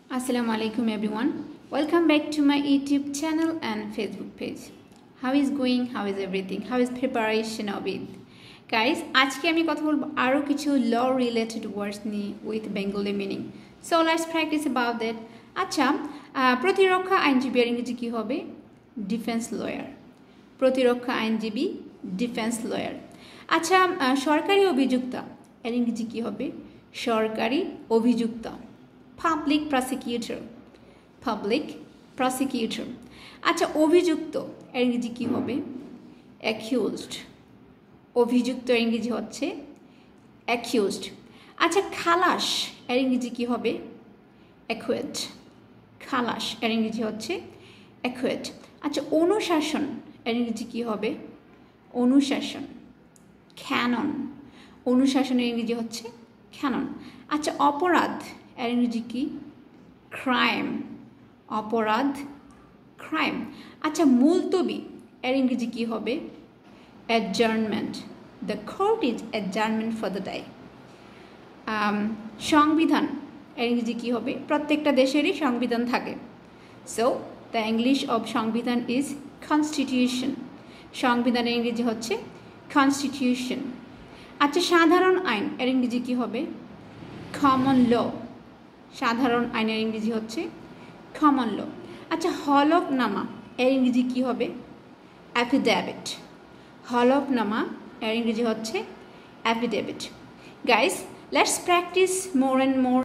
Assalamu alaikum everyone. Welcome back to my YouTube channel and Facebook page. How is going? How is everything? How is preparation of it? Guys, আজকে আমি কথা বলবো আরো কিছু law related words নিয়ে with Bengali meaning. So let's practice about that. আচ্ছা, প্রতিরক্ষা আইনজীবী এর ইংরেজি কি হবে? Defense lawyer. প্রতিরক্ষা আইনজীবী ডিফেন্স লয়ার। আচ্ছা, সরকারি অভিযুক্তা এর ইংরেজি কি হবে? সরকারি অভিযুক্তা। Public prosecutor, public prosecutor. আচ্ছা, অভিযুক্ত এর ইংরেজি কি হবে? অ্যাকিউজড। অভিযুক্ত এর ইংরেজি হচ্ছে অ্যাকিউজড। আচ্ছা, খালাস এর ইংরেজি কি হবে? অ্যাকুয়েট। খালাস এর ইংরেজি হচ্ছে অ্যাকুয়েট। আচ্ছা, অনুশাসন এর ইংরেজি কি হবে? অনুশাসন। ক্যানন। অনুশাসনের ইংরেজি হচ্ছে ক্যানন। আচ্ছা, অপরাধ এর ইংরেজি কি? ক্রাইম। অপরাধ, ক্রাইম। আচ্ছা, মুলতবি এর ইংরেজি কি হবে? Adjournment. The court is adjournment for the day. সংবিধান এর ইংরেজি কি হবে? প্রত্যেকটা দেশেরই সংবিধান থাকে। সো দ্য ইংলিশ অফ সংবিধান ইজ কনস্টিটিউশন। সংবিধানের ইংরেজি হচ্ছে কনস্টিটিউশন। আচ্ছা, সাধারণ আইন এর ইংরেজি কি হবে? Common law. সাধারণ আইনের ইংরেজি হচ্ছে কমন ল। আচ্ছা, হলফনামা এর ইংরেজি কি হবে? অ্যাফিডেভিট। হলফনামা এর ইংরেজি হচ্ছে affidavit. Guys, let's practice more and more